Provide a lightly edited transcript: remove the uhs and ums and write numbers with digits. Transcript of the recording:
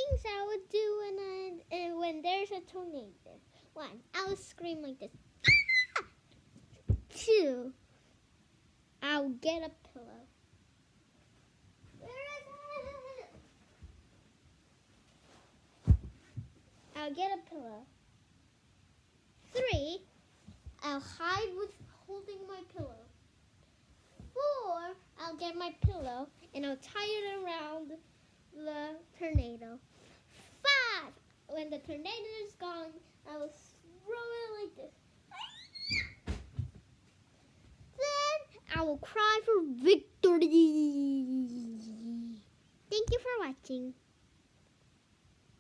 things I would do when there's a tornado. 1, I'll scream like this. Ah! 2, I'll get a pillow. Where is it? I'll get a pillow. 3, I'll hide with holding my pillow. 4, I'll get my pillow and I'll tie it around the tornado. 5, when the tornado is gone, I will throw it like this. Then I will cry for victory. Thank you for watching.